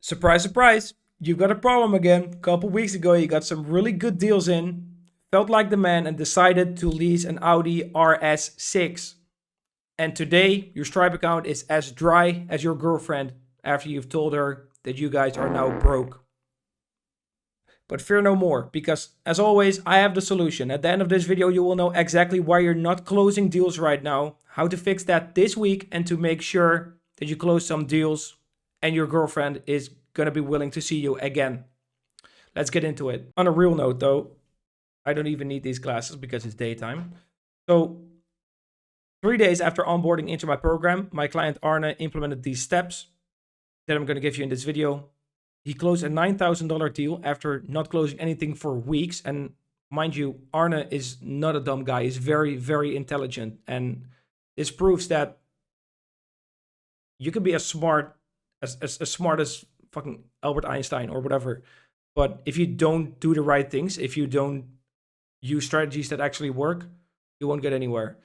Surprise, surprise, you've got a problem again. A couple weeks ago, you got some really good deals in, felt like the man, and decided to lease an Audi RS6. And today, your Stripe account is as dry as your girlfriend after you've told her that you guys are now broke. But fear no more, because as always, I have the solution. At the end of this video, you will know exactly why you're not closing deals right now, how to fix that this week, and to make sure that you close some deals and your girlfriend is gonna be willing to see you again. Let's get into it. On a real note though, I don't even need these glasses because it's daytime. So 3 days after onboarding into my program, my client Arne implemented these steps that I'm gonna give you in this video. He closed a $9,000 deal after not closing anything for weeks. And mind you, Arne is not a dumb guy. He's very, very intelligent. And this proves that you can be as smart as fucking Albert Einstein or whatever. But if you don't do the right things, if you don't use strategies that actually work, you won't get anywhere.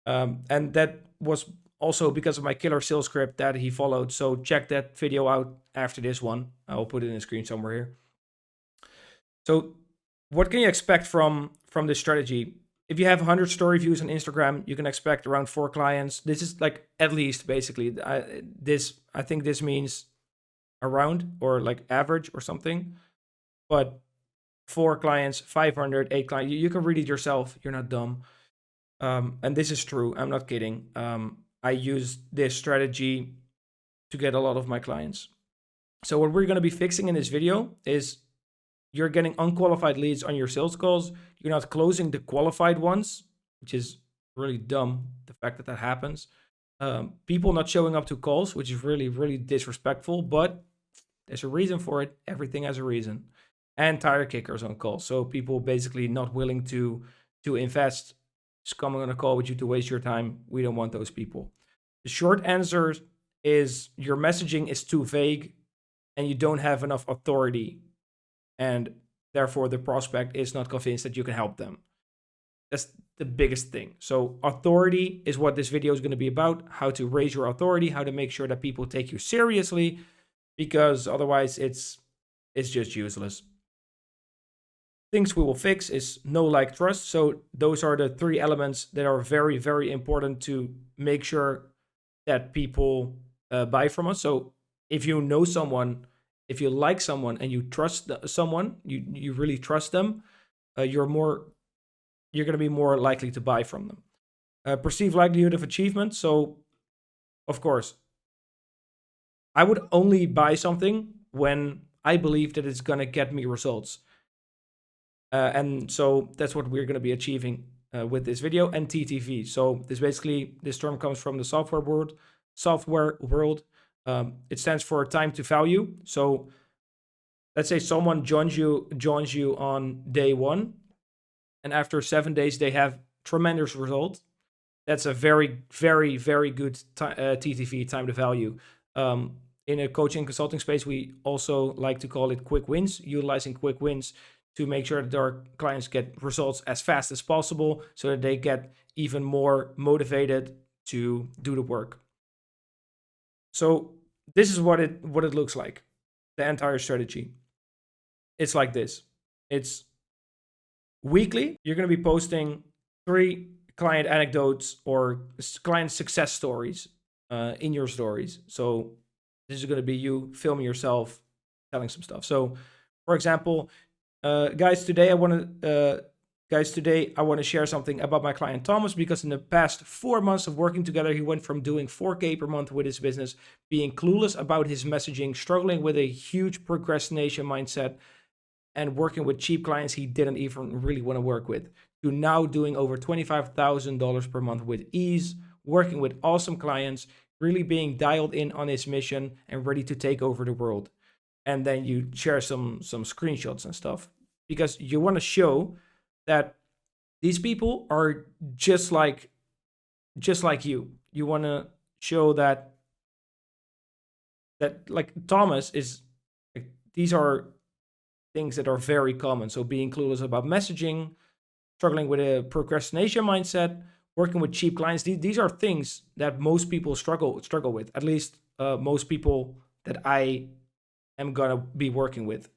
And that was also because of my killer sales script that he followed. So check that video out after this one. I'll put it in the screen somewhere here. So what can you expect from this strategy? If you have 100 story views on Instagram, you can expect around 4 clients. This is like at least basically. I think this means around or like average or something. But 4 clients, 500, 8 clients. You can read it yourself. You're not dumb. And this is true. I'm not kidding. I use this strategy to get a lot of my clients. So what we're going to be fixing in this video is you're getting unqualified leads on your sales calls. You're not closing the qualified ones, which is really dumb, the fact that that happens. People not showing up to calls, which is really, really disrespectful, but there's a reason for it. Everything has a reason. And tire kickers on calls. So people basically not willing to invest, just coming on a call with you to waste your time. We don't want those people. The short answer is your messaging is too vague and you don't have enough authority. And therefore, the prospect is not convinced that you can help them. That's the biggest thing. So authority is what this video is going to be about. How to raise your authority, how to make sure that people take you seriously, because otherwise it's just useless. Things we will fix is know, like, trust. So those are the 3 elements that are very, very important to make sure that people buy from us. So if you know someone, if you like someone and you trust someone, you really trust them, you're going to be more likely to buy from them. Perceived likelihood of achievement. So of course, I would only buy something when I believe that it's going to get me results. And so that's what we're going to be achieving with this video. And TTV. So this term comes from the software world. It stands for time to value. So let's say someone joins you on day 1, and after 7 days they have tremendous result. That's a very, very, very good TTV, time to value. In a coaching consulting space, we also like to call it quick wins, utilizing quick wins to make sure that our clients get results as fast as possible so that they get even more motivated to do the work. So this is what it looks like, the entire strategy. It's like this. It's weekly. You're going to be posting 3 client anecdotes or client success stories in your stories. So this is going to be you filming yourself telling some stuff. So for example, guys, today I want to share something about my client Thomas, because in the past 4 months of working together, he went from doing 4K per month with his business, being clueless about his messaging, struggling with a huge procrastination mindset, and working with cheap clients he didn't even really want to work with, to now doing over $25,000 per month with ease, working with awesome clients, really being dialed in on his mission and ready to take over the world. And then you share some screenshots and stuff, because you want to show that these people are just like you. You want to show that like Thomas is, like, these are things that are very common. So being clueless about messaging, struggling with a procrastination mindset, working with cheap clients. These are things that most people struggle with. At least most people that I am gonna be working with,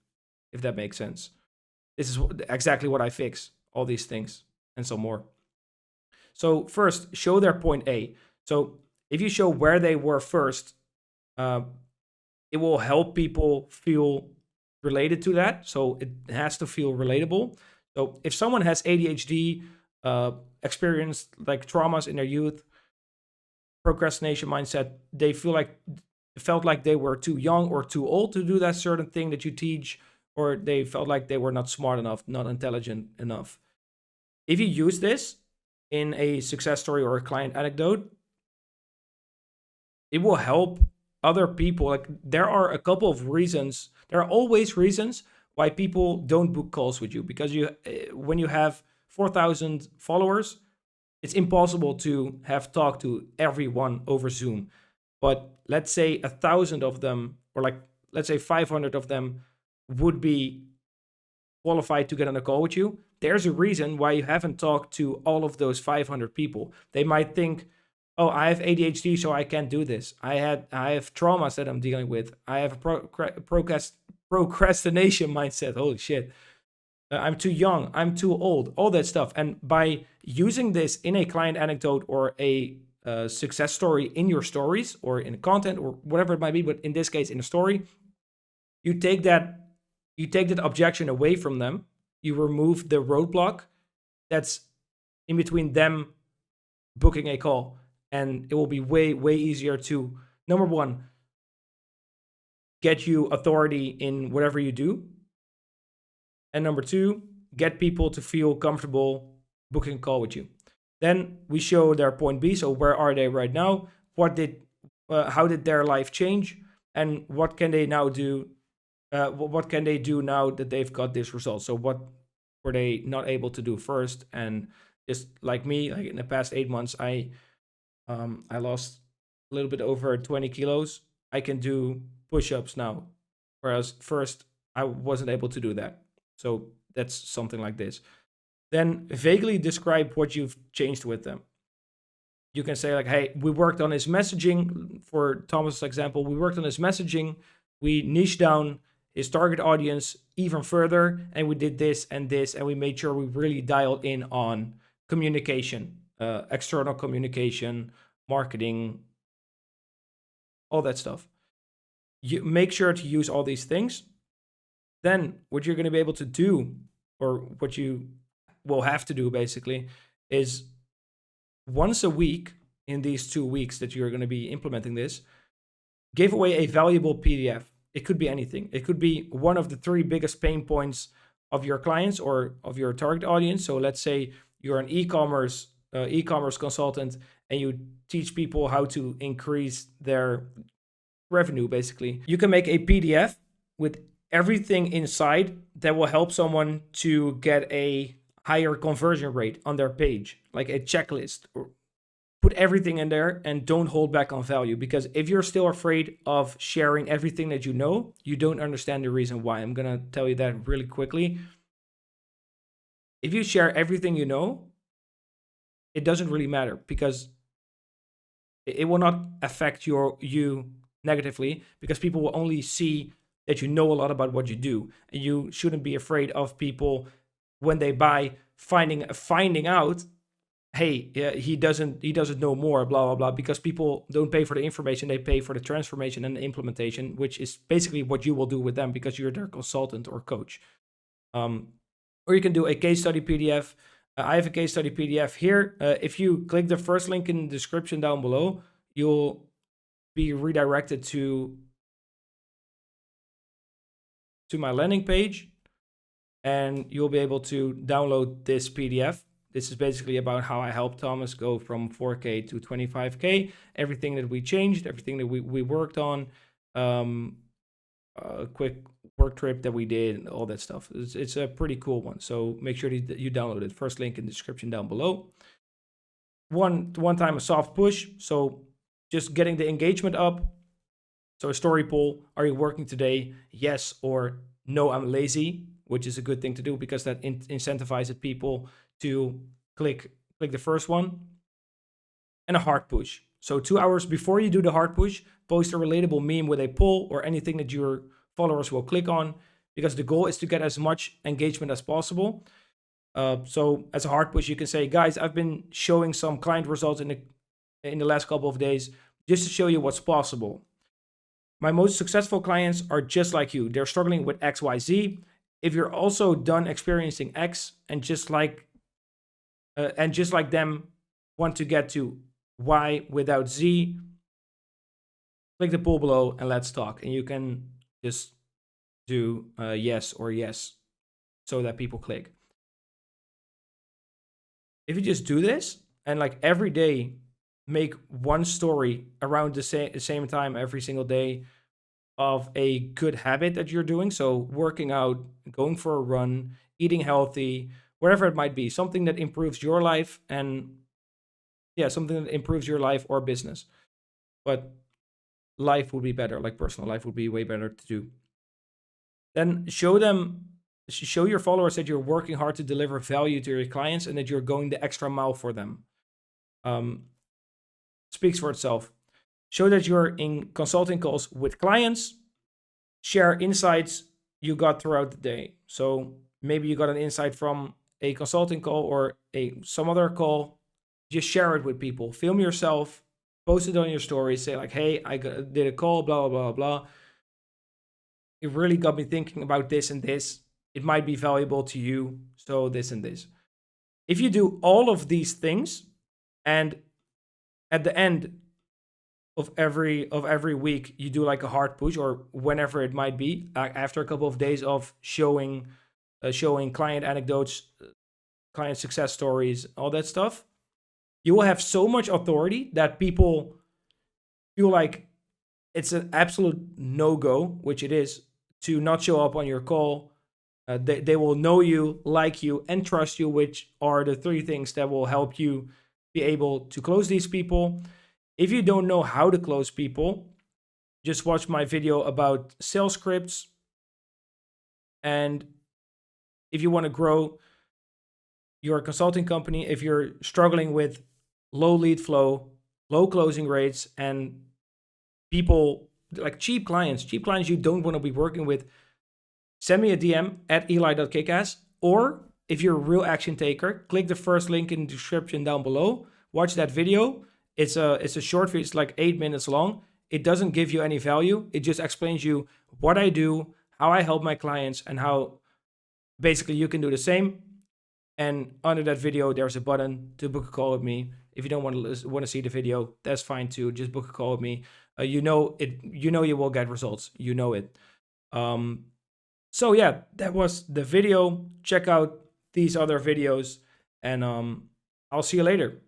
if that makes sense. This is exactly what I fix, all these things and some more. So first, show their point A. So if you show where they were first, it will help people feel related to that. So it has to feel relatable. So if someone has ADHD, experienced like traumas in their youth, procrastination mindset, they felt like they were too young or too old to do that certain thing that you teach, or they felt like they were not smart enough, not intelligent enough. If you use this in a success story or a client anecdote, it will help other people. Like, there are a couple of reasons. There are always reasons why people don't book calls with you, because when you have 4,000 followers, it's impossible to have talked to everyone over Zoom. But let's say 1,000 of them, or like let's say 500 of them, would be qualified to get on a call with you. There's a reason why you haven't talked to all of those 500 people. They might think, oh, I have ADHD, so I can't do this. I have traumas that I'm dealing with. I have a procrastination mindset. Holy shit. I'm too young. I'm too old. All that stuff. And by using this in a client anecdote or a success story in your stories or in content or whatever it might be, but in this case, in a story, you take that objection away from them. You remove the roadblock that's in between them booking a call, and it will be way, way easier to, number one, get you authority in whatever you do, and number two, get people to feel comfortable booking a call with you. Then we show their point B. So where are they right now? How did their life change? And what can they now do? What can they do now that they've got this result? So what were they not able to do first? And just like me, like in the past 8 months, I lost a little bit over 20 kilos. I can do push-ups now, whereas first I wasn't able to do that. So that's something like this. Then vaguely describe what you've changed with them. You can say like, hey, we worked on his messaging. For Thomas' example, we worked on his messaging. We niched down his target audience even further, and we did this, and we made sure we really dialed in on communication, external communication, marketing, all that stuff. You make sure to use all these things. Then what you're going to be able to do, or what you will have to do basically, is once a week in these 2 weeks that you're going to be implementing this, give away a valuable PDF. It could be anything. It could be one of the 3 biggest pain points of your clients or of your target audience. So let's say you're an e-commerce consultant and you teach people how to increase their revenue, basically. You can make a PDF with everything inside that will help someone to get a higher conversion rate on their page, like a checklist. Or put everything in there and don't hold back on value, because if you're still afraid of sharing everything that you know, you don't understand the reason why. I'm gonna tell you that really quickly. If you share everything you know, it doesn't really matter, because it will not affect you negatively, because people will only see that you know a lot about what you do. And you shouldn't be afraid of people, when they buy, finding out, hey, yeah, he doesn't know more, blah blah blah, because people don't pay for the information, they pay for the transformation and the implementation, which is basically what you will do with them, because you're their consultant or coach. Or you can do a case study PDF. I have a case study PDF here. If you click the first link in the description down below, you'll be redirected to my landing page, and you'll be able to download this PDF. This is basically about how I helped Thomas go from 4K to 25K, everything that we changed, everything that we worked on, a quick work trip that we did, and all that stuff. It's a pretty cool one. So make sure that you download it. First link in the description down below. One time a soft push. So just getting the engagement up. So a story poll, are you working today? Yes or no, I'm lazy, which is a good thing to do, because that incentivizes people to click the first one. And a hard push. So 2 hours before you do the hard push, post a relatable meme with a poll or anything that you're followers will click on, because the goal is to get as much engagement as possible. So as a hard push, you can say, guys, I've been showing some client results in the last couple of days just to show you what's possible. My most successful clients are just like you. They're struggling with XYZ. If you're also done experiencing X and just like them want to get to Y without Z, click the poll below and let's talk. And you can just do yes or yes so that people click. If you just do this and like every day make one story around the same time every single day of a good habit that you're doing, so working out, going for a run, eating healthy, whatever it might be, something that improves your life, and yeah, something that improves your life or business. But life would be better, like personal life would be way better to do. Then show your followers that you're working hard to deliver value to your clients and that you're going the extra mile for them. Speaks for itself. Show that you're in consulting calls with clients. Share insights you got throughout the day. So maybe you got an insight from a consulting call or some other call. Just share it with people. Film yourself, post it on your stories. Say like, hey, I did a call, blah, blah, blah, blah. It really got me thinking about this and this. It might be valuable to you. So this and this. If you do all of these things, and at the end of every week you do like a hard push, or whenever it might be, after a couple of days of showing client anecdotes, client success stories, all that stuff, you will have so much authority that people feel like it's an absolute no-go, which it is, to not show up on your call. They will know you, like you, and trust you, which are the 3 things that will help you be able to close these people. If you don't know how to close people, just watch my video about sales scripts. And if you want to grow your consulting company, if you're struggling with low lead flow, low closing rates, and people like cheap clients you don't want to be working with, send me a DM at eli.kickass. Or if you're a real action taker, click the first link in the description down below. Watch that video. It's a short video. It's like 8 minutes long. It doesn't give you any value. It just explains you what I do, how I help my clients, and how basically you can do the same. And under that video, there's a button to book a call with me. If you don't want to see the video, that's fine too. Just book a call with me. You know you will get results. You know it. So yeah, that was the video. Check out these other videos, and I'll see you later.